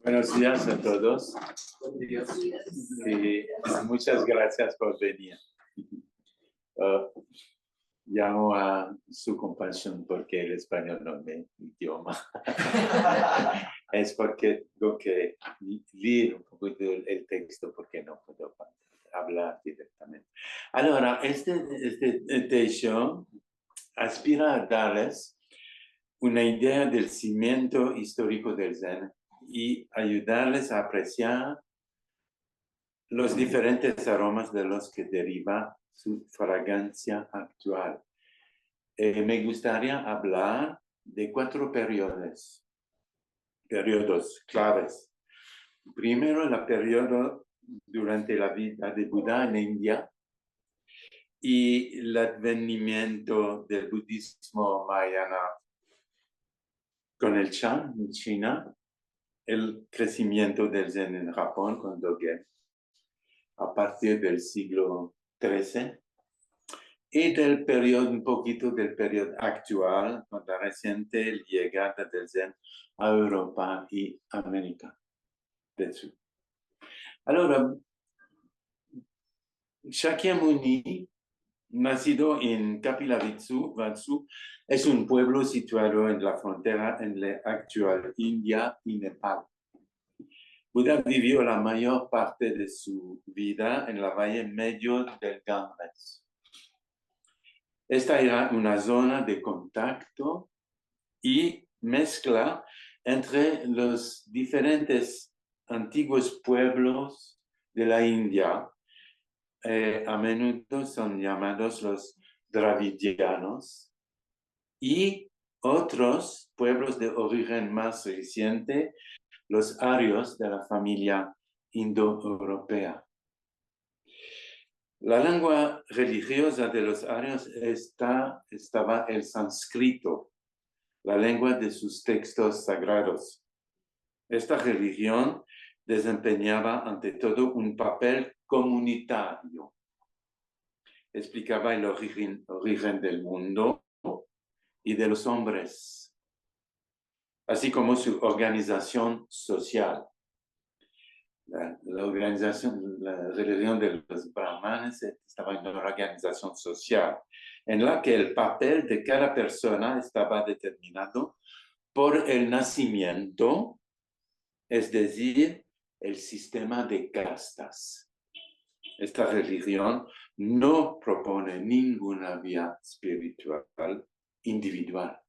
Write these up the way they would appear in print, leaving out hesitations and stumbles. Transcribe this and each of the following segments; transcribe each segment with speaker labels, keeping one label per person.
Speaker 1: Buenos días a todos. Y muchas gracias por venir. Llamo a su compasión porque el español no es mi idioma. Es porque tengo que leer un poquito el texto porque no puedo hablar directamente. Ahora, este show aspira a darles una idea del cimiento histórico del Zen y ayudarles a apreciar los diferentes aromas de los que deriva su fragancia actual. Me gustaría hablar de 4 periodos claves. Primero, el periodo durante la vida de Buda en India y el advenimiento del budismo mahayana con el Chan en China, el crecimiento del Zen en Japón con Dogen a partir del siglo XIII y un poquito del periodo actual con la reciente llegada del Zen a Europa y América del Sur. Ahora, Shakyamuni, nacido en Kapilavatthu, es un pueblo situado en la frontera en la actual India y Nepal. Buda vivió la mayor parte de su vida en la valle medio del Ganges. Esta era una zona de contacto y mezcla entre los diferentes antiguos pueblos de la India. A menudo son llamados los Dravidianos y otros pueblos de origen más reciente, los arios de la familia indoeuropea. La lengua religiosa de los arios estaba el sánscrito, la lengua de sus textos sagrados. Esta religión desempeñaba ante todo un papel comunitario. Explicaba el origen del mundo y de los hombres, así como su organización social. La religión de los brahmanes estaba en una organización social en la que el papel de cada persona estaba determinado por el nacimiento, es decir, el sistema de castas. Esta religión no propone ninguna vía espiritual individual.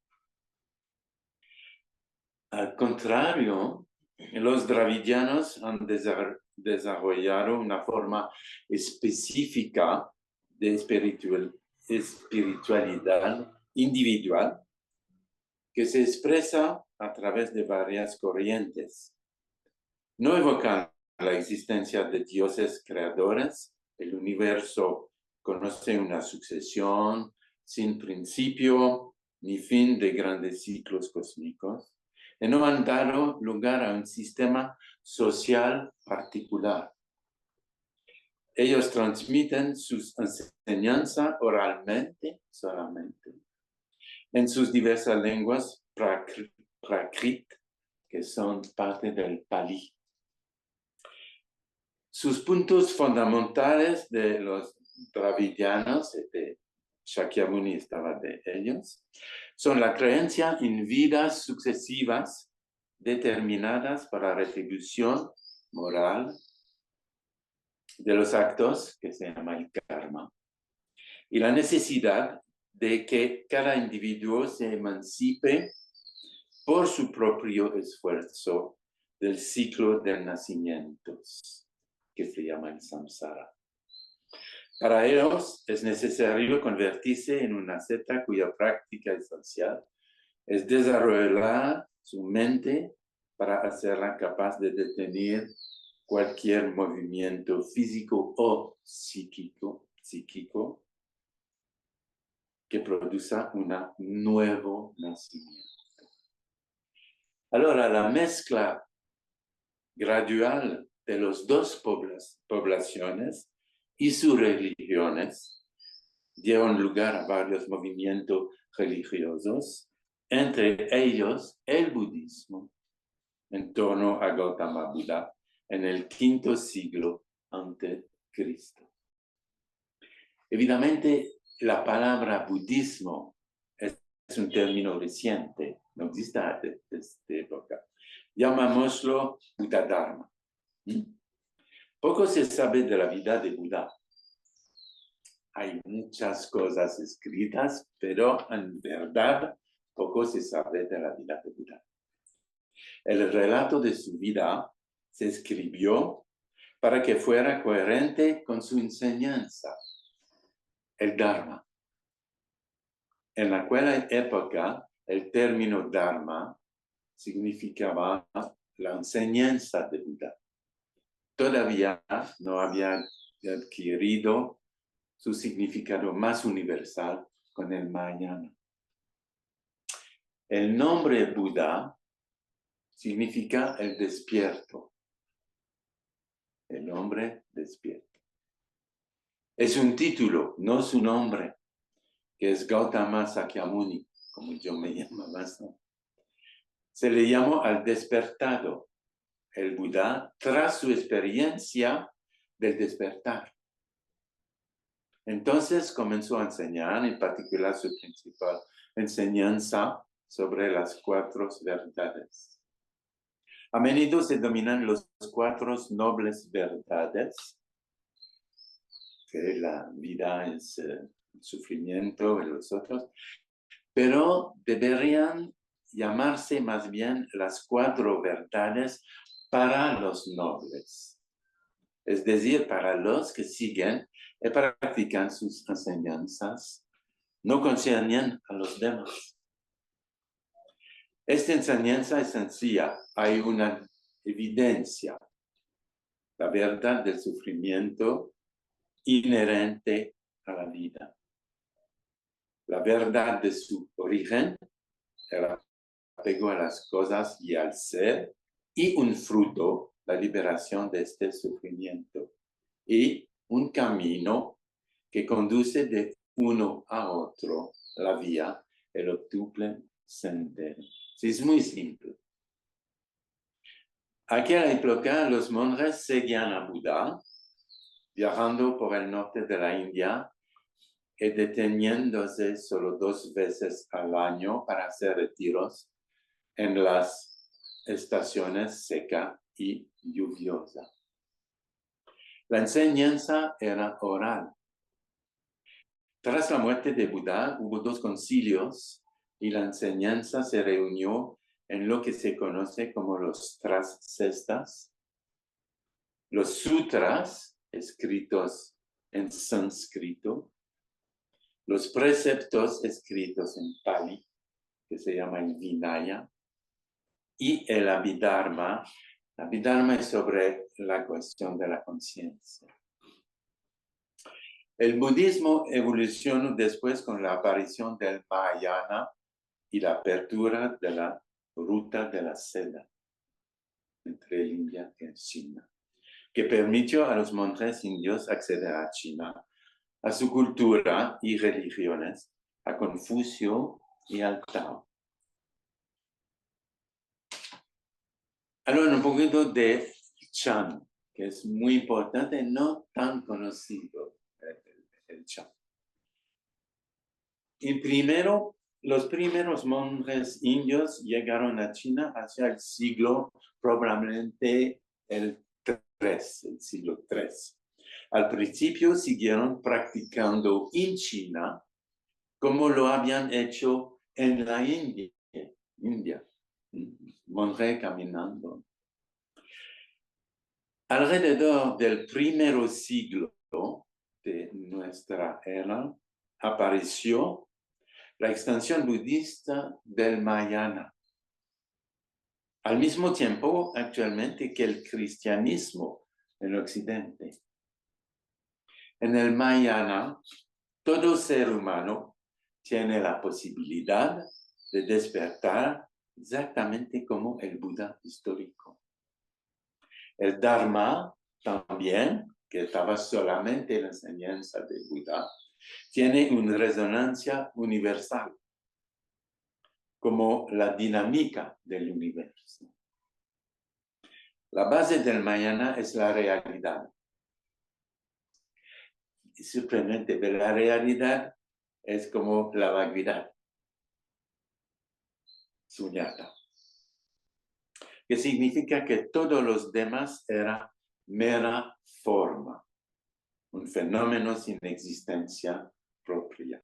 Speaker 1: Al contrario, los dravidianos han desarrollado una forma específica de espiritualidad individual que se expresa a través de varias corrientes. No evocan la existencia de dioses creadores. El universo conoce una sucesión sin principio ni fin de grandes ciclos cósmicos y no han dado lugar a un sistema social particular. Ellos transmiten sus enseñanzas oralmente solamente en sus diversas lenguas prakrit, que son parte del Pali. Sus puntos fundamentales de los dravidianos, de Shakyamuni estaba de ellos, son la creencia en vidas sucesivas determinadas para retribución moral de los actos, que se llama el karma, y la necesidad de que cada individuo se emancipe por su propio esfuerzo del ciclo de nacimientos, que se llama el samsara. Para ellos es necesario convertirse en una asceta cuya práctica esencial es desarrollar su mente para hacerla capaz de detener cualquier movimiento físico o psíquico que produzca un nuevo nacimiento. Ahora, la mezcla gradual de las dos poblaciones y sus religiones dieron lugar a varios movimientos religiosos, entre ellos el budismo en torno a Gautama Buda en el V siglo antes de Cristo. Evidentemente, la palabra budismo es un término reciente, no existe desde esta época. Llamámoslo Buddha Dharma. Poco se sabe de la vida de Buda. Hay muchas cosas escritas, pero en verdad poco se sabe de la vida de Buda. El relato de su vida se escribió para que fuera coherente con su enseñanza, el Dharma. En aquella época, el término Dharma significaba la enseñanza de Buda. Todavía no había adquirido su significado más universal con el Mahayana. El nombre Buda significa el despierto. El hombre despierto. Es un título, no su nombre, que es Gautama Sakyamuni, como yo me llamaba. Se le llamó al despertado, el Buda, tras su experiencia del despertar. Entonces comenzó a enseñar, en particular su principal enseñanza sobre las 4 verdades. A menudo se dominan los 4 nobles verdades, que la vida es sufrimiento y los otros, pero deberían llamarse más bien las 4 verdades para los nobles, es decir, para los que siguen y practican sus enseñanzas, no conciernen a los demás. Esta enseñanza es sencilla, hay una evidencia, la verdad del sufrimiento inherente a la vida, la verdad de su origen, el apego a las cosas y al ser, y un fruto, la liberación de este sufrimiento, y un camino que conduce de uno a otro, la vía, el octuple sendero. Sí, es muy simple. Aquí en la época, los monjes seguían a Buda, viajando por el norte de la India y deteniéndose solo 2 veces al año para hacer retiros en las estaciones seca y lluviosa. La enseñanza era oral. Tras la muerte de Buda, hubo 2 concilios y la enseñanza se reunió en lo que se conoce como los Trascestas. Los sutras, escritos en sánscrito, los preceptos escritos en Pali, que se llama el Vinaya, y el Abhidharma. Abhidharma es sobre la cuestión de la conciencia. El budismo evolucionó después con la aparición del Mahayana y la apertura de la ruta de la seda entre el India y China, que permitió a los monjes indios acceder a China, a su cultura y religiones, a Confucio y al Tao. Ahora un poquito de Chan, que es muy importante, no tan conocido el Chan. Los primeros monjes indios llegaron a China hacia el siglo, probablemente el siglo III. Al principio siguieron practicando en China como lo habían hecho en la India, monje caminando. Alrededor del primer siglo de nuestra era apareció la extensión budista del Mahayana. Al mismo tiempo, actualmente, que el cristianismo en Occidente. En el Mahayana, todo ser humano tiene la posibilidad de despertar exactamente como el Buda histórico. El Dharma también, que estaba solamente en la enseñanza del Buda, tiene una resonancia universal, como la dinámica del universo. La base del mañana es la realidad. Es sorprendente, pero la realidad es como la vaguidad. Sunyata. Que significa que todos los demás era mera forma, un fenómeno sin existencia propia.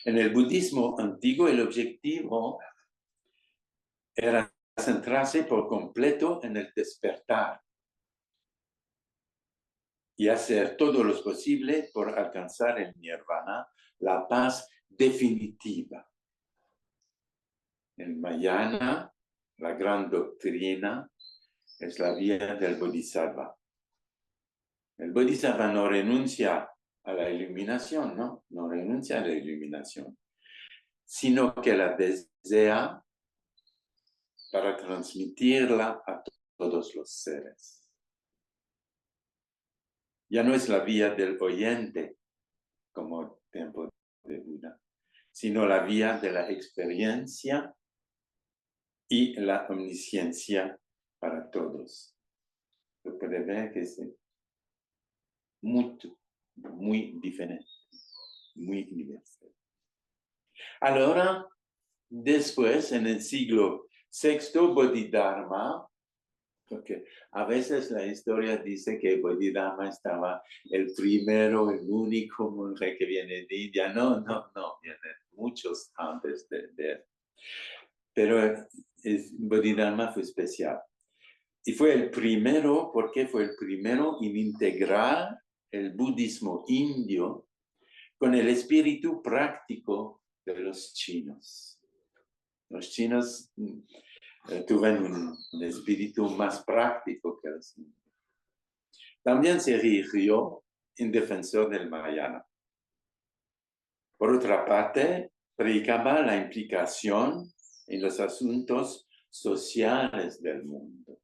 Speaker 1: En el budismo antiguo el objetivo era centrarse por completo en el despertar y hacer todo lo posible por alcanzar el nirvana, la paz definitiva. El Mahayana, la gran doctrina, es la vía del Bodhisattva. El Bodhisattva no renuncia a la iluminación, no renuncia a la iluminación, sino que la desea para transmitirla a todos los seres. Ya no es la vía del oyente, como tiempo de Buda, sino la vía de la experiencia y la omnisciencia para todos. Se puede ver que es muy diferente, muy universal. Ahora, después, en el siglo VI, Bodhidharma, porque a veces la historia dice que Bodhidharma estaba el primero, el único monje que viene de India. No, vienen muchos antes de él. Pero Bodhidharma fue especial. Y fue el primero, porque fue el primero en integrar el budismo indio con el espíritu práctico de los chinos. Los chinos tuvieron un espíritu más práctico que los indios. También se erigió en defensor del Mahayana. Por otra parte, predicaba la implicación en los asuntos sociales del mundo.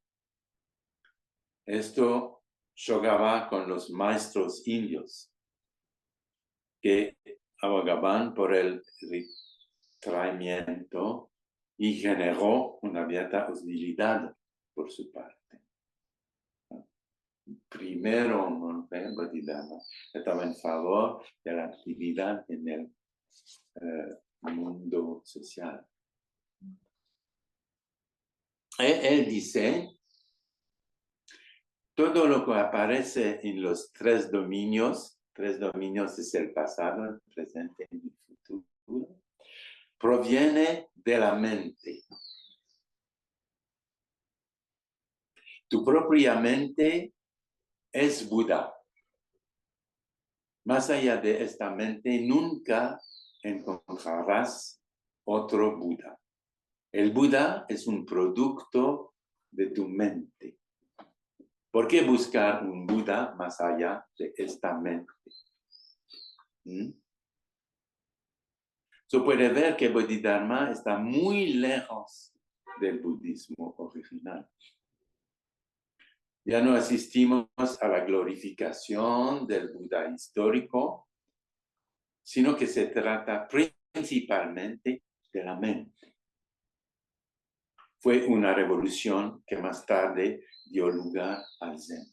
Speaker 1: Esto chocaba con los maestros indios, que abogaban por el retraimiento y generó una abierta hostilidad por su parte. Primero, monje Bodhidharma estaba en favor de la actividad en el mundo social. Él dice, todo lo que aparece en los tres dominios es el pasado, el presente y el futuro, proviene de la mente. Tu propia mente es Buda. Más allá de esta mente, nunca encontrarás otro Buda. El Buda es un producto de tu mente. ¿Por qué buscar un Buda más allá de esta mente? Se puede ver que Bodhidharma está muy lejos del budismo original. Ya no asistimos a la glorificación del Buda histórico, sino que se trata principalmente de la mente. Fue una revolución que más tarde dio lugar al Zen.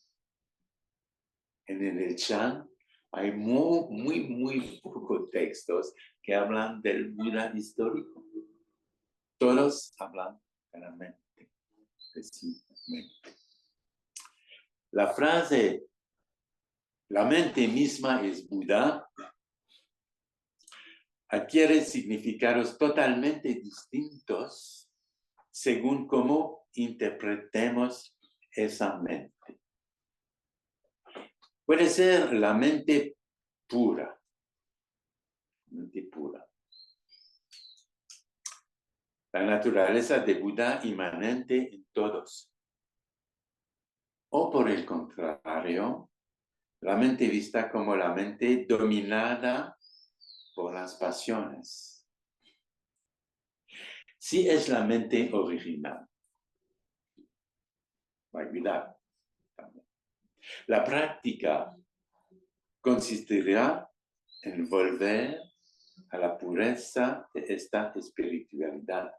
Speaker 1: En el Chan hay muy pocos textos que hablan del Buda histórico. Todos hablan de la mente, de su mente. La frase, la mente misma es Buda, adquiere significados totalmente distintos según cómo interpretemos esa mente. Puede ser la mente pura. La naturaleza de Buda inmanente en todos. O por el contrario, la mente vista como la mente dominada por las pasiones. Sí es la mente original. Vaguidad también. La práctica consistirá en volver a la pureza de esta espiritualidad.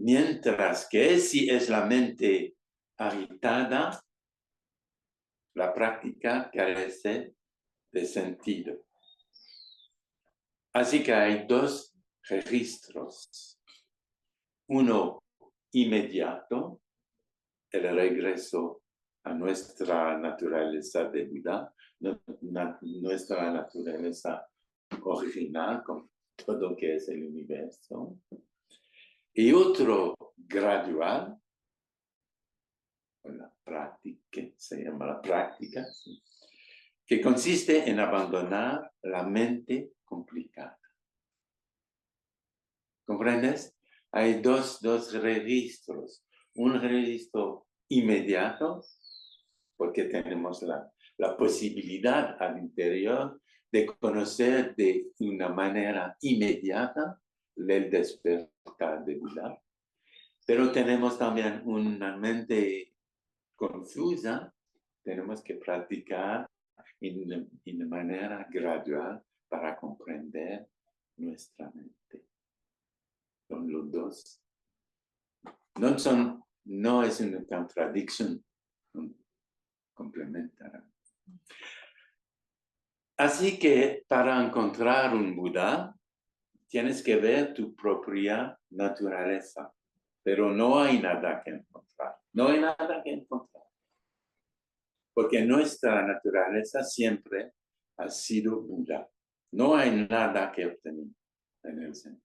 Speaker 1: Mientras que si es la mente agitada, la práctica carece de sentido. Así que hay dos registros. Uno inmediato, el regreso a nuestra naturaleza de Buda, nuestra naturaleza original, con todo lo que es el universo. Y otro gradual, la práctica, se llama la práctica, ¿sí? Que consiste en abandonar la mente complicada. ¿Comprendes? Hay dos registros. Un registro inmediato, porque tenemos la posibilidad al interior de conocer de una manera inmediata el despertar de Buda. Pero tenemos también una mente confusa, tenemos que practicar de manera gradual para comprender nuestra mente. Son los dos. No es una contradicción, complementar. Así que para encontrar un Buda, tienes que ver tu propia naturaleza, pero no hay nada que encontrar. No hay nada que encontrar. Porque nuestra naturaleza siempre ha sido Buda. No hay nada que obtener en el centro.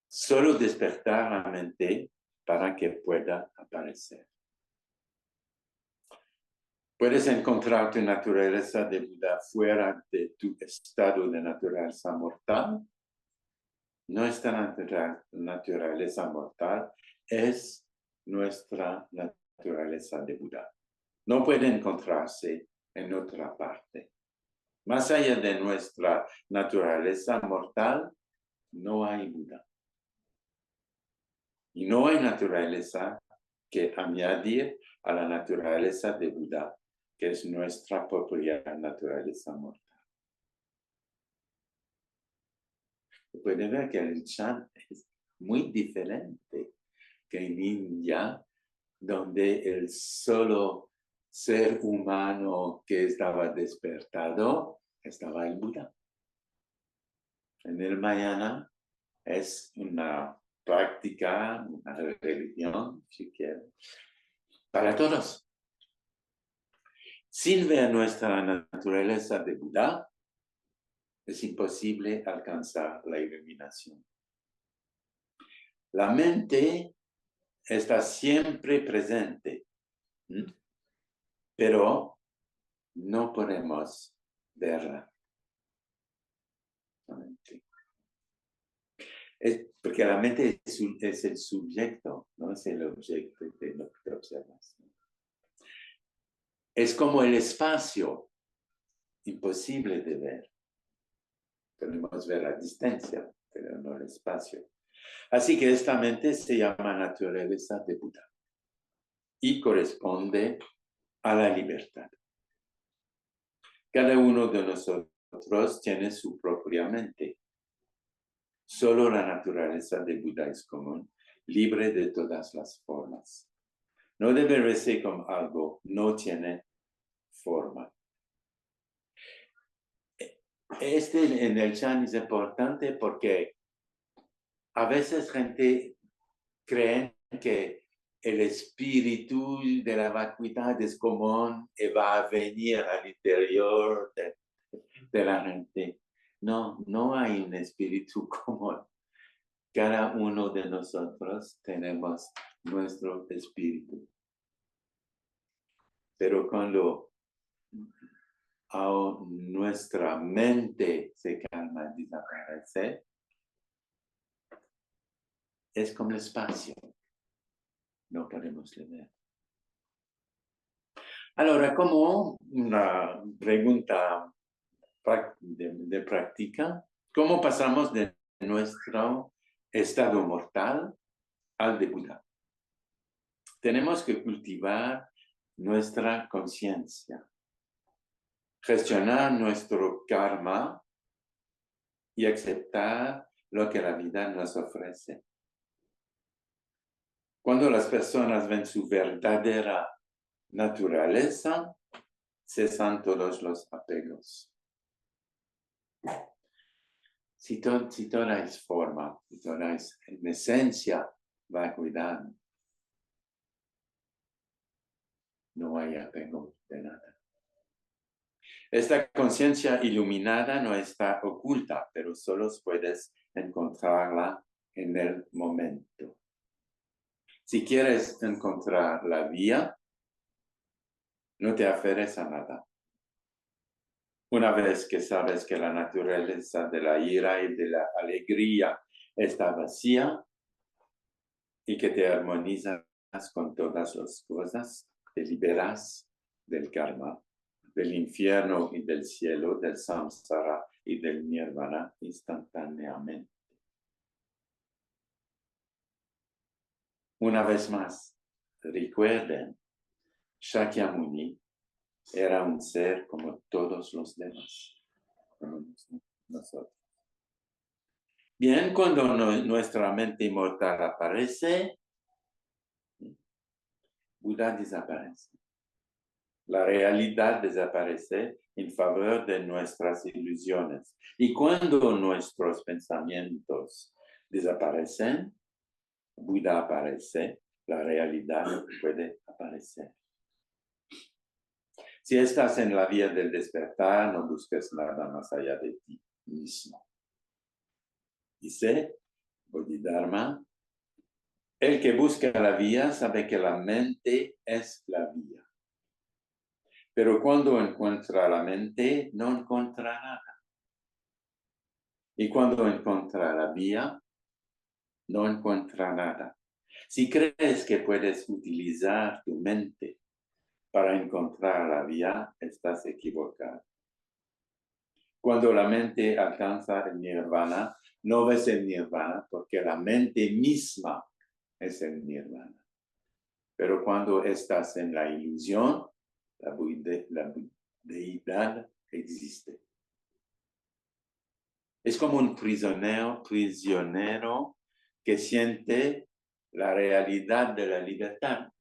Speaker 1: Solo despertar la mente para que pueda aparecer. Puedes encontrar tu naturaleza de Buda fuera de tu estado de naturaleza mortal. Nuestra naturaleza mortal es nuestra naturaleza de Buda. No puede encontrarse en otra parte. Más allá de nuestra naturaleza mortal, no hay Buda. Y no hay naturaleza que añadir a la naturaleza de Buda, que es nuestra propia naturaleza mortal. Pueden ver que el Chan es muy diferente que en India, donde el solo ser humano que estaba despertado estaba el Buda. En el Mahayana es una práctica, una religión, si quieren, para todos. Sin ver nuestra naturaleza de Buda, es imposible alcanzar la iluminación. La mente está siempre presente, pero no podemos verla. Porque la mente es el sujeto, no es el objeto de nuestra observación. Es como el espacio, imposible de ver. Podemos ver la distancia, pero no el espacio. Así que esta mente se llama naturaleza de Buda y corresponde a la libertad. Cada uno de nosotros tiene su propia mente. Solo la naturaleza de Buda es común, libre de todas las formas. No debe verse como algo, no tiene forma. En el Chan es importante porque a veces gente cree que el espíritu de la vacuidad es común y va a venir al interior de la gente. No, no hay un espíritu común. Cada uno de nosotros tenemos nuestro espíritu. Pero cuando nuestra mente se calma y desaparece, es como espacio. No podemos ver. Ahora, como una pregunta de práctica, ¿cómo pasamos de nuestro estado mortal al de Buda? Tenemos que cultivar nuestra conciencia, gestionar nuestro karma y aceptar lo que la vida nos ofrece. Cuando las personas ven su verdadera naturaleza, cesan todos los apegos. Si toda es forma, si toda es en esencia vacuidad, no hay apego de nada. Esta conciencia iluminada no está oculta, pero solo puedes encontrarla en el momento. Si quieres encontrar la vía, no te aferres a nada. Una vez que sabes que la naturaleza de la ira y de la alegría está vacía y que te armonizas con todas las cosas, te liberas del karma, del infierno y del cielo, del samsara y del nirvana instantáneamente. Una vez más, recuerden, Shakyamuni era un ser como todos los demás, como nosotros. Bien, cuando nuestra mente inmortal aparece, Buda desaparece. La realidad desaparece en favor de nuestras ilusiones. Y cuando nuestros pensamientos desaparecen, Buda aparece, la realidad puede aparecer. Si estás en la vía del despertar, no busques nada más allá de ti mismo. Dice Bodhidharma, el que busca la vía sabe que la mente es la vía. Pero cuando encuentra la mente, no encuentra nada. Y cuando encuentra la vía, no encuentra nada. Si crees que puedes utilizar tu mente para encontrar la vía, estás equivocado. Cuando la mente alcanza el nirvana, no ves el nirvana porque la mente misma es el nirvana. Pero cuando estás en la ilusión, la deidad existe. Es como un prisionero que siente la realidad de la libertad.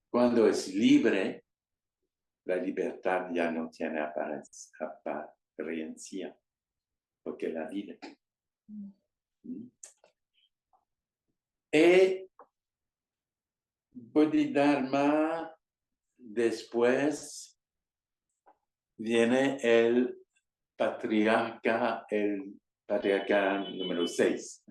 Speaker 1: Cuando es libre, la libertad ya no tiene apariencia, porque la vive. Y Bodhidharma, después viene el patriarca número 6,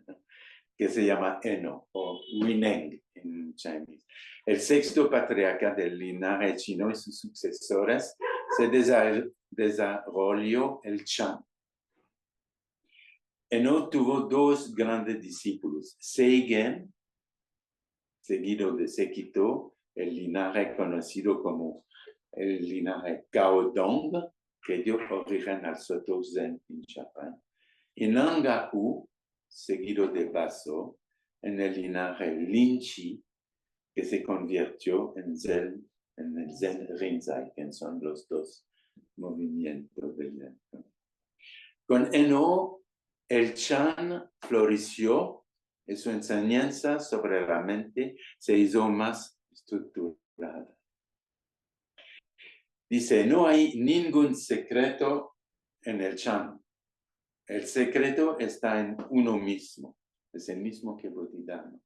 Speaker 1: que se llama Eno o Huineng en Chinese. El sexto patriarca del linaje chino y sus sucesores se desarrolló el Chan. Eno tuvo dos grandes discípulos, Seigen, seguido de Sekito, el linaje conocido como el linaje Gaodong, que dio origen al Soto Zen en Japón, y Nangaku, seguido de Baso, en el linaje Linchi, que se convirtió en el Zen Rinzai, que son los dos movimientos del Zen. Con Eno, el Chan floreció y su enseñanza sobre la mente se hizo más estructurada. Dice, no hay ningún secreto en el Chan. El secreto está en uno mismo. Es el mismo que Bodhidharma.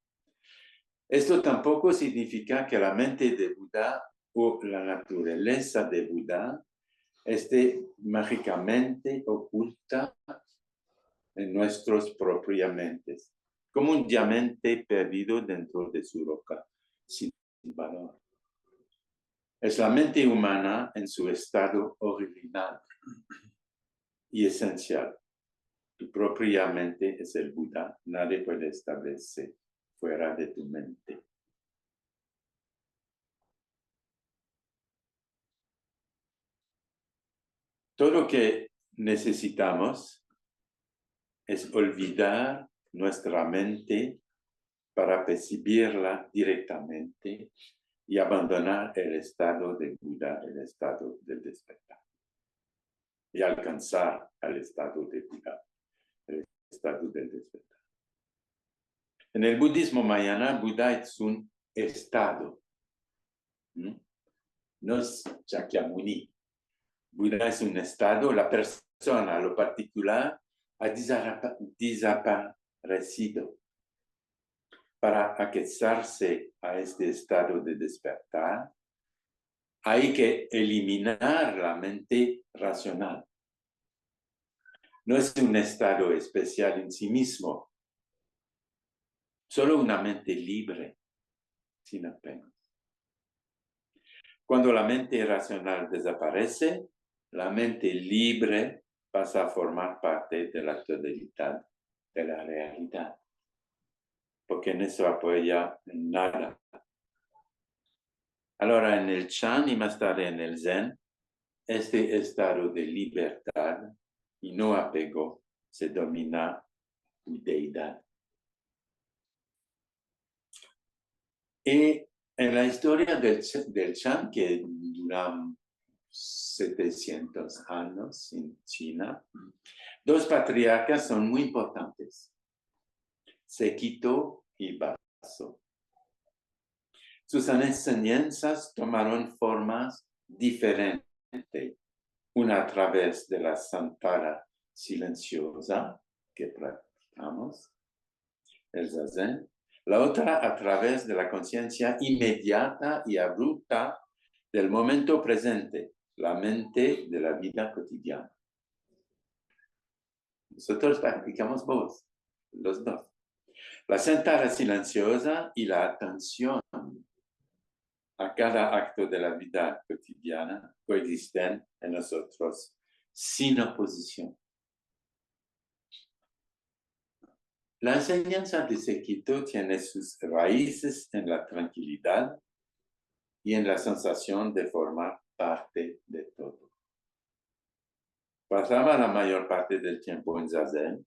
Speaker 1: Esto tampoco significa que la mente de Buda o la naturaleza de Buda esté mágicamente oculta en nuestras propias mentes, como un diamante perdido dentro de su roca sin valor. Es la mente humana en su estado original y esencial. Tu propia mente es el Buda. Nadie puede establecer fuera de tu mente. Todo lo que necesitamos es olvidar nuestra mente para percibirla directamente y abandonar el estado de Buda, el estado del despertar. Y alcanzar al estado de Buda, el estado del despertar. En el budismo mahayana, Buda es un estado. No es Shakyamuni. Buda es un estado, la persona, lo particular, ha desaparecido. Para aquecerse a este estado de despertar, hay que eliminar la mente racional. No es un estado especial en sí mismo, solo una mente libre, sin apego. Cuando la mente racional desaparece, la mente libre pasa a formar parte de la totalidad de la realidad, porque no se apoya en nada. Ahora, en el Chan y más tarde en el Zen, este estado de libertad y no apego se denomina deidad. Y en la historia del Chan, que dura 700 años en China, dos patriarcas son muy importantes, Sekito y Baso. Sus enseñanzas tomaron formas diferentes, una a través de la Sampara silenciosa que practicamos, el Zazen, la otra a través de la conciencia inmediata y abrupta del momento presente, la mente de la vida cotidiana. Nosotros practicamos los dos. La Sampara silenciosa y la atención a cada acto de la vida cotidiana coexisten en nosotros sin oposición. La enseñanza de Sekito tiene sus raíces en la tranquilidad y en la sensación de formar parte de todo. Pasaba la mayor parte del tiempo en Zazen,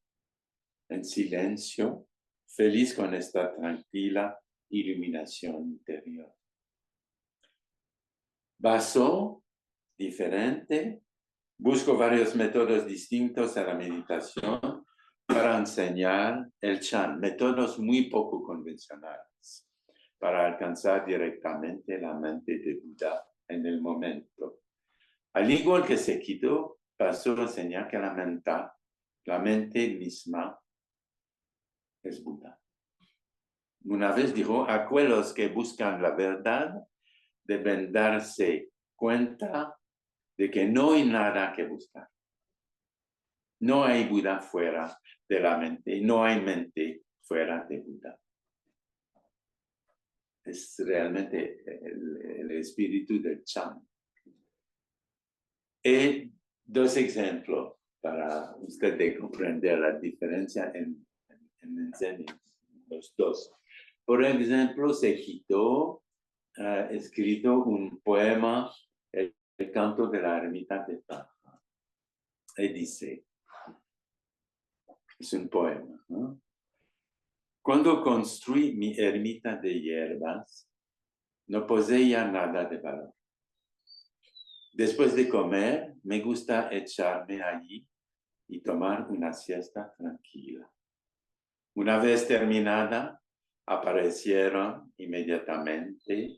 Speaker 1: en silencio, feliz con esta tranquila iluminación interior. Baso, diferente, busco varios métodos distintos a la meditación para enseñar el Chan, métodos muy poco convencionales, para alcanzar directamente la mente de Buda en el momento. Al igual que Sekito, Baso enseña que la mente misma es Buda. Una vez dijo, aquellos que buscan la verdad deben darse cuenta de que no hay nada que buscar. No hay Buda fuera de la mente, no hay mente fuera de Buda. Es realmente el espíritu del Chan. Y dos ejemplos para usted comprender la diferencia en el Zen, los dos. Por ejemplo, Sekito ha escrito un poema, el canto de la ermita de Taja. Y dice, es un poema, ¿no? Cuando construí mi ermita de hierbas, no poseía nada de valor. Después de comer, me gusta echarme allí y tomar una siesta tranquila. Una vez terminada, aparecieron inmediatamente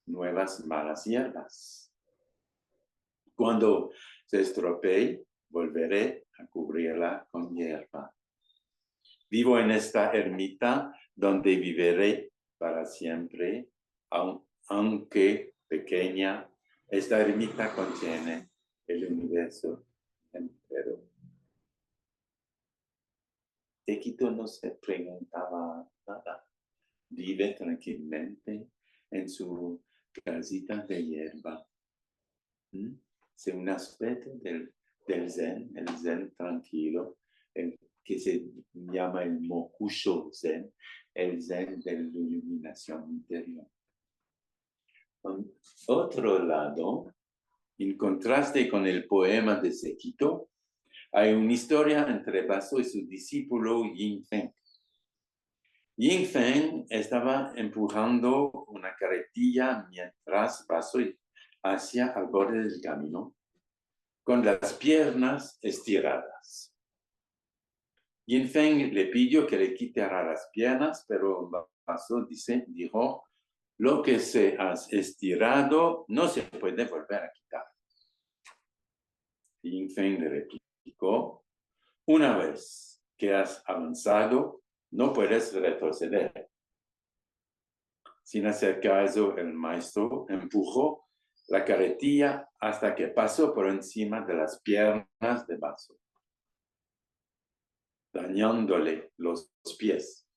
Speaker 1: nuevas malas hierbas. Cuando se estropee, volveré a cubrirla con hierba. Vivo en esta ermita donde viviré para siempre, aunque pequeña. Esta ermita contiene el universo entero. Sekito no se preguntaba nada. Vive tranquilamente en su casita de hierba. Es un aspecto del Zen, el Zen tranquilo, que se llama el Mokusho Zen, el Zen de la iluminación interior. Por otro lado, en contraste con el poema de Sekito, hay una historia entre Baso y su discípulo Yingfen. Yingfen estaba empujando una carretilla mientras Baso hacia al borde del camino, con las piernas estiradas. Yin Feng le pidió que le quitara las piernas, pero Baso dijo, lo que se ha estirado no se puede volver a quitar. Yin Feng le replicó, una vez que has avanzado, no puedes retroceder. Sin hacer caso, el maestro empujó la carretilla hasta que pasó por encima de las piernas de Baso, dañándole los pies.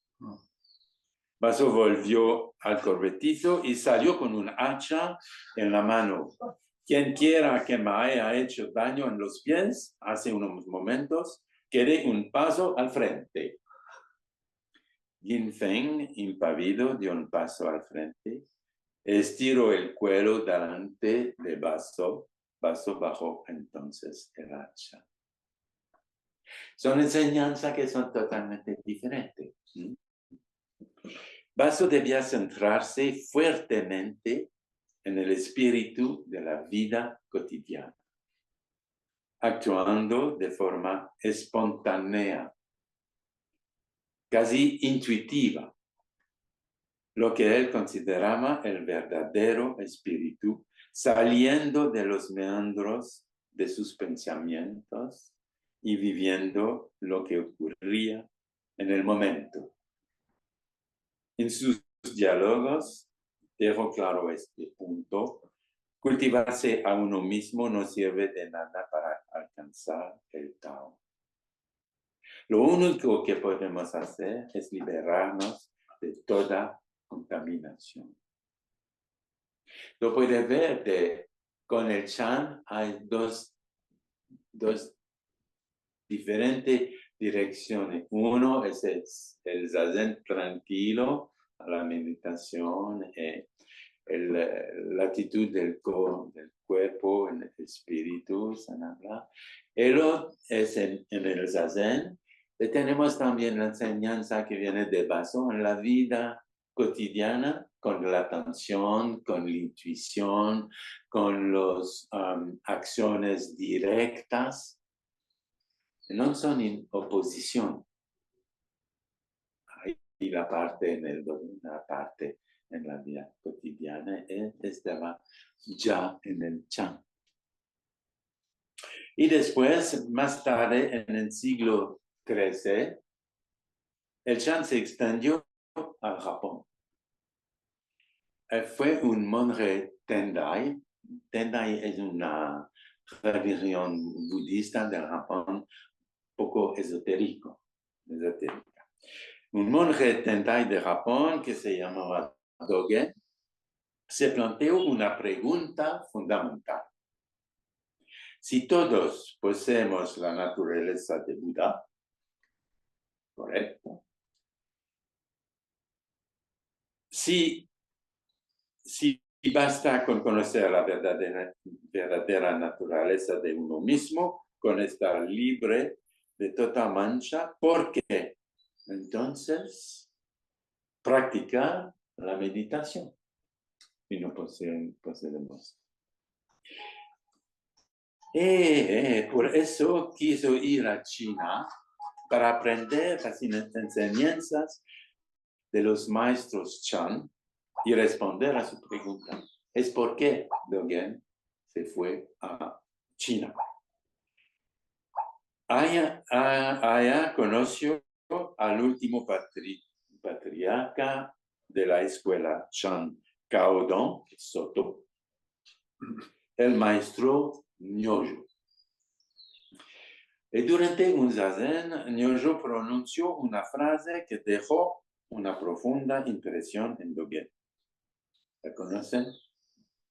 Speaker 1: Baso volvió al corbettito y salió con un hacha en la mano. Quien quiera que me haya hecho daño en los pies hace unos momentos, quede un paso al frente. Yin Feng, impávido, dio un paso al frente, estiró el cuello delante de Baso. Baso bajó entonces el hacha. Son enseñanzas que son totalmente diferentes. Baso debía centrarse fuertemente en el espíritu de la vida cotidiana, actuando de forma espontánea, casi intuitiva, lo que él consideraba el verdadero espíritu, saliendo de los meandros de sus pensamientos y viviendo lo que ocurría en el momento. En sus diálogos dejó claro este punto. Cultivarse a uno mismo no sirve de nada para alcanzar el Tao. Lo único que podemos hacer es liberarnos de toda contaminación. Lo puede ver con el Chan hay dos diferentes direcciones. Uno es el zazen tranquilo, la meditación, la actitud del cuerpo, el espíritu, sanabla. El otro es en el zazen. Tenemos también la enseñanza que viene de Baso en la vida cotidiana, con la atención, con la intuición, con las acciones directas. No son en oposición. Hay la parte en la vida cotidiana estaba ya en el Chan. Y después, más tarde, en el siglo XIII, el Chan se extendió al Japón. Fue un monje Tendai. Tendai es una religión budista del Japón poco esotérica. Un monje Tendai de Japón que se llamaba Dogen se planteó una pregunta fundamental. Si todos poseemos la naturaleza de Buda, ¿correcto? Si basta con conocer la verdadera naturaleza de uno mismo, con estar libre de toda mancha, ¿por qué? Entonces, practicar la meditación. Y no poseemos. Por eso quiso ir a China para aprender las enseñanzas de los maestros Chan y responder a su pregunta. Es por qué Dogen se fue a China. Allá conoció al último patriarca de la escuela Chan, Caodong Soto, el maestro Nyojo. Y durante un zazen, Nyojo pronunció una frase que dejó una profunda impresión en Dogen. ¿La conocen?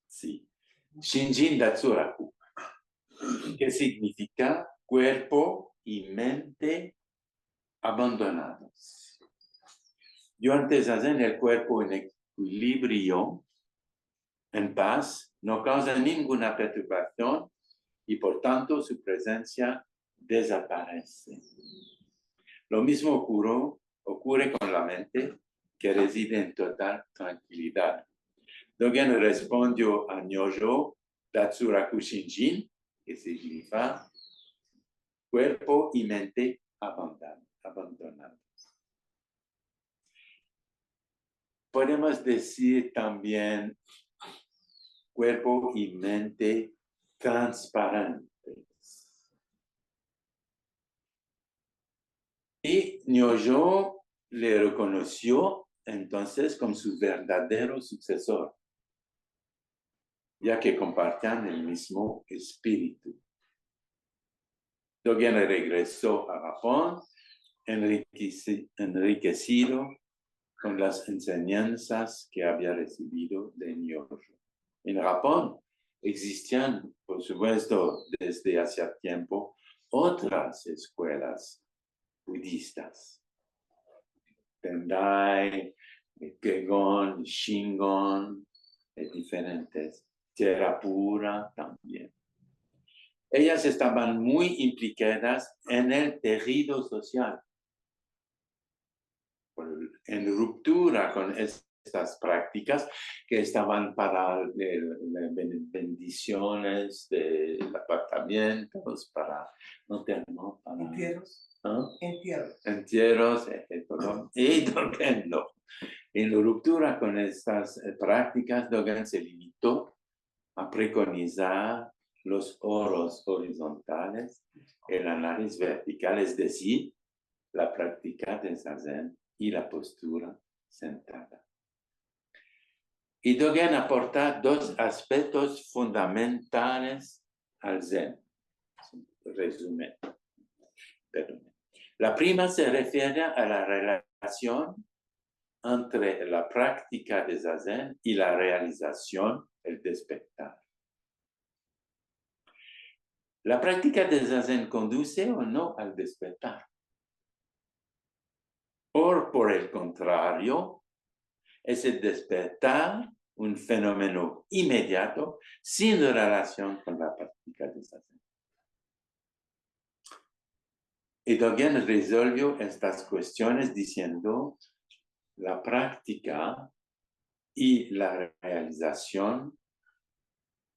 Speaker 1: Sí. Shinjin Datsuraku, que significa cuerpo y mente abandonados. Durante zazen, el cuerpo en equilibrio, en paz, no causa ninguna perturbación y por tanto su presencia desaparece. Lo mismo ocurre con la mente que reside en total tranquilidad. Dogen respondió a Nyojo Datsuraku Shinjin, que significa cuerpo y mente abandonados. abandonados. Podemos decir también cuerpo y mente transparentes. Y Nyojo le reconoció entonces como su verdadero sucesor, ya que compartían el mismo espíritu. Dogen regresó a Japón, enriquecido con las enseñanzas que había recibido de Nyojo. En Japón existían, por supuesto, desde hace tiempo, otras escuelas budistas. Tendai, Kegon, Shingon, diferentes. Therapura también. Ellas estaban muy implicadas en el tejido social, en ruptura con estas prácticas que estaban para bendiciones de apartamentos, para
Speaker 2: entierros.
Speaker 1: ¿Ah?
Speaker 2: Entierros.
Speaker 1: Y Dogen no. En ruptura con estas prácticas, Dogen se limitó a preconizar los oros horizontales, el análisis vertical, es decir, la práctica del zazen y la postura sentada. Y Dogen aporta dos aspectos fundamentales al Zen. Resumen. Perdón. La prima se refiere a la relación entre la práctica de zazen y la realización, el despertar. La práctica de zazen conduce o no al despertar. O por el contrario, es el despertar un fenómeno inmediato sin relación con la práctica de zazen. Y Dogen resolvió estas cuestiones diciendo la práctica y la realización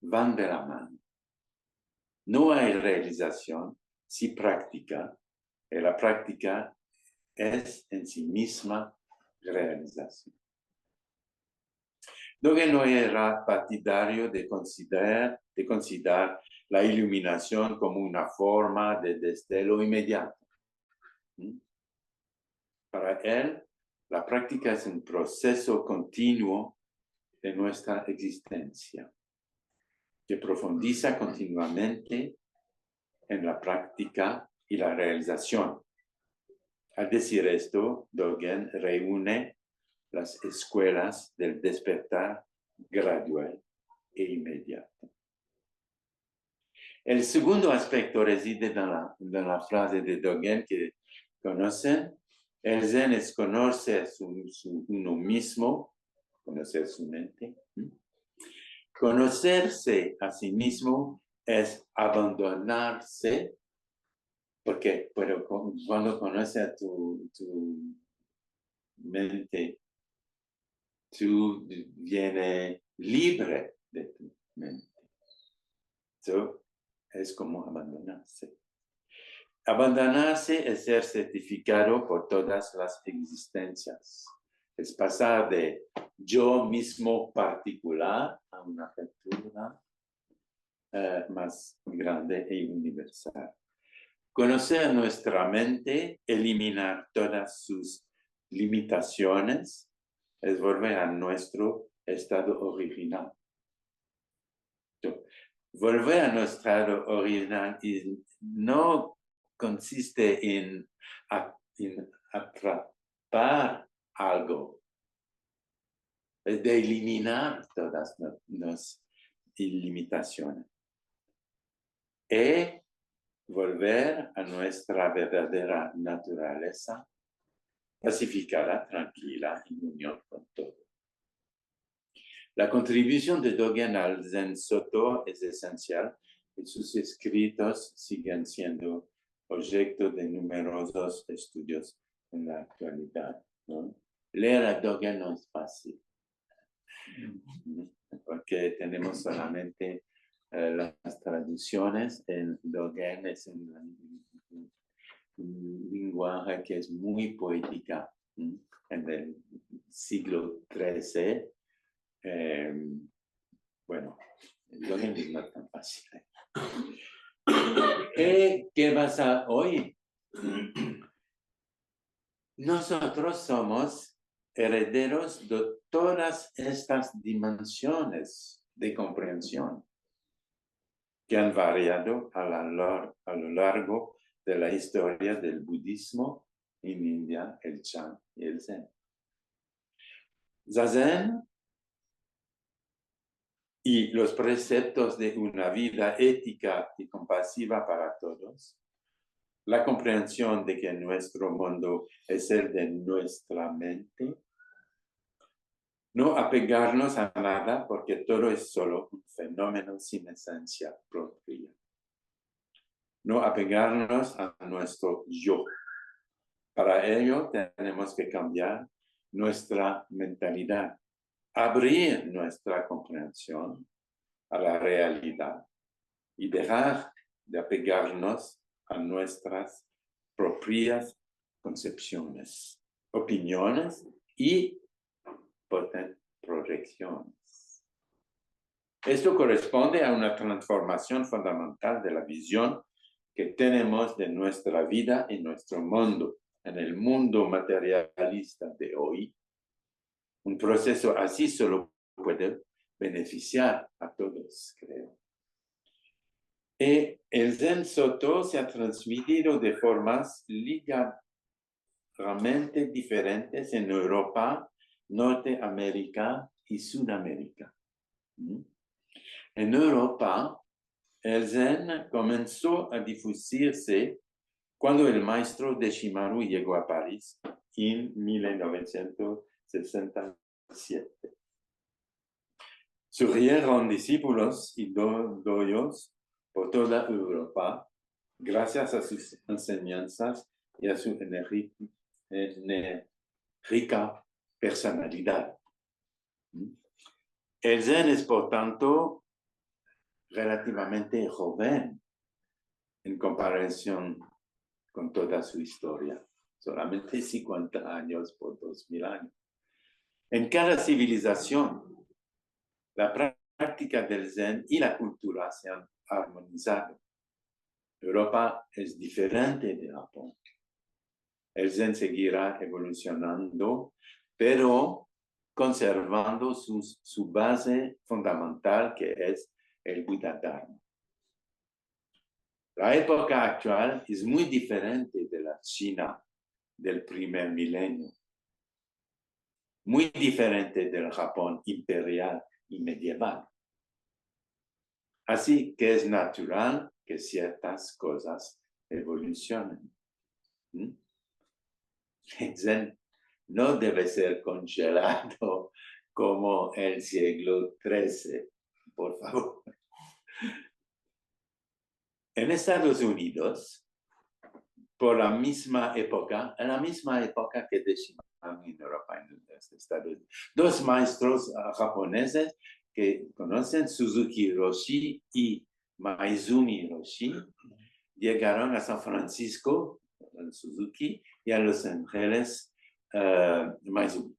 Speaker 1: van de la mano. No hay realización sin práctica, y la práctica es en sí misma realización. Dogen no era partidario de considerar la iluminación como una forma de destello inmediato. Para él, la práctica es un proceso continuo de nuestra existencia, que profundiza continuamente en la práctica y la realización. Al decir esto, Dogen reúne las escuelas del despertar gradual e inmediato. El segundo aspecto reside en la frase de Dogen que conocen. El Zen es conocer uno mismo, conocer su mente. Conocerse a sí mismo es abandonarse, porque cuando conoces a tu mente, tú vienes libre de tu mente. So, es como abandonarse. Abandonarse es ser certificado por todas las existencias. Es pasar de yo mismo particular a una apertura más grande y universal. Conocer nuestra mente, eliminar todas sus limitaciones, es volver a nuestro estado original. Volver a nuestro estado original no consiste en atrapar algo, es de eliminar todas las limitaciones. Y volver a nuestra verdadera naturaleza, pacificada, tranquila, en unión con todo. La contribución de Dogen al Zen Soto es esencial y sus escritos siguen siendo objeto de numerosos estudios en la actualidad, ¿no? Leer a Dogen no es fácil, porque tenemos solamente las traducciones. En Dogen es un un lenguaje que es muy poética. En el siglo XIII, bueno, lo no es tan fácil. ¿Qué pasa hoy? Nosotros somos herederos de todas estas dimensiones de comprensión que han variado a lo largo de la historia del budismo en India, el Chan y el Zen. Zazen y los preceptos de una vida ética y compasiva para todos, la comprensión de que nuestro mundo es el de nuestra mente, no apegarnos a nada porque todo es solo un fenómeno sin esencia propia. No apegarnos a nuestro yo. Para ello tenemos que cambiar nuestra mentalidad, abrir nuestra comprensión a la realidad y dejar de apegarnos a nuestras propias concepciones, opiniones y proyecciones. Esto corresponde a una transformación fundamental de la visión que tenemos de nuestra vida y nuestro mundo. En el mundo materialista de hoy, un proceso así solo puede beneficiar a todos, creo. El Zen Soto se ha transmitido de formas ligeramente diferentes en Europa, Norteamérica y Sudamérica. En Europa, el Zen comenzó a difundirse cuando el maestro Deshimaru llegó a París en 1967. Surgieron discípulos y dojos por toda Europa, gracias a sus enseñanzas y a su enérgica personalidad. El Zen es, por tanto, relativamente joven en comparación con toda su historia, solamente 50 años por 2000 años. En cada civilización, la práctica del Zen y la cultura se han armonizado. Europa es diferente de Japón. El Zen seguirá evolucionando, pero conservando su base fundamental, que es el Buda Dharma. La época actual es muy diferente de la China del primer milenio, muy diferente del Japón imperial y medieval. Así que es natural que ciertas cosas evolucionen. El Zen no debe ser congelado como el siglo XIII, por favor. En Estados Unidos, por la misma época, en la misma época que Deshimaru en Europa, en los Estados Unidos, dos maestros japoneses que conocen, Suzuki Roshi y Maizumi Roshi, llegaron a San Francisco, Suzuki, y a Los Ángeles, Maizumi.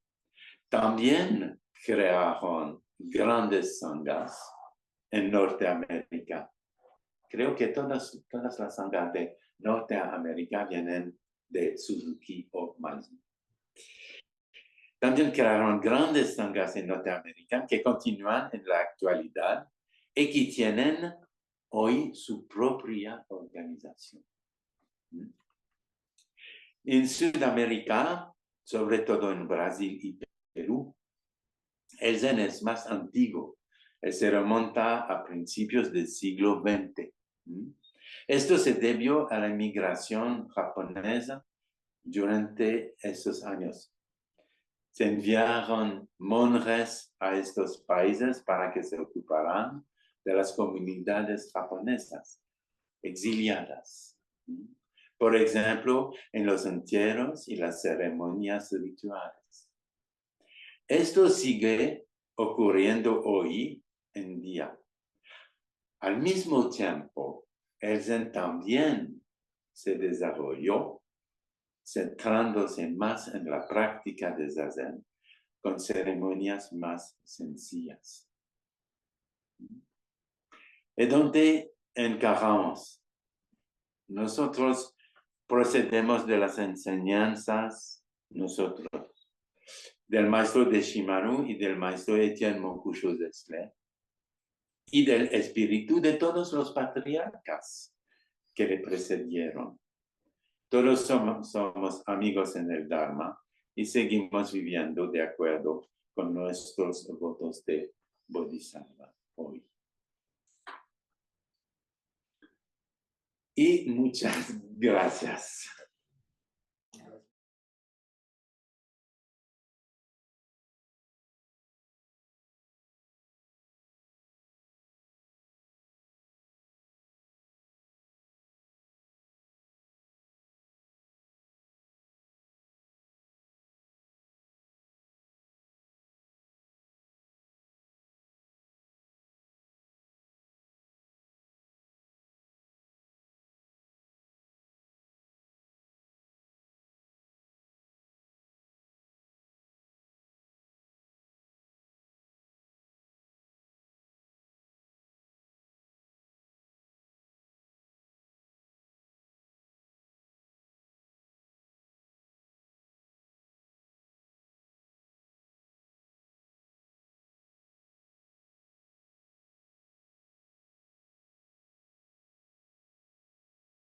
Speaker 1: También crearon grandes sanghas en Norteamérica. Creo que todas las sanghas de Norteamérica vienen de Suzuki o Maizumi. También crearon grandes sanghas en Norteamérica que continúan en la actualidad y que tienen hoy su propia organización. En Sudamérica, sobre todo en Brasil y Perú, el Zen es más antiguo. Se remonta a principios del siglo XX. Esto se debió a la inmigración japonesa durante estos años. Se enviaron monjes a estos países para que se ocuparan de las comunidades japonesas exiliadas. Por ejemplo, en los entierros y las ceremonias rituales. Esto sigue ocurriendo hoy en día. Al mismo tiempo, el Zen también se desarrolló, centrándose más en la práctica de Zazen, con ceremonias más sencillas. ¿Y dónde encaramos? Nosotros procedemos de las enseñanzas, nosotros, del maestro Deshimaru y del maestro Etienne Monkusho Zesler, y del espíritu de todos los patriarcas que le precedieron. Todos somos amigos en el Dharma y seguimos viviendo de acuerdo con nuestros votos de Bodhisattva hoy. Y muchas gracias.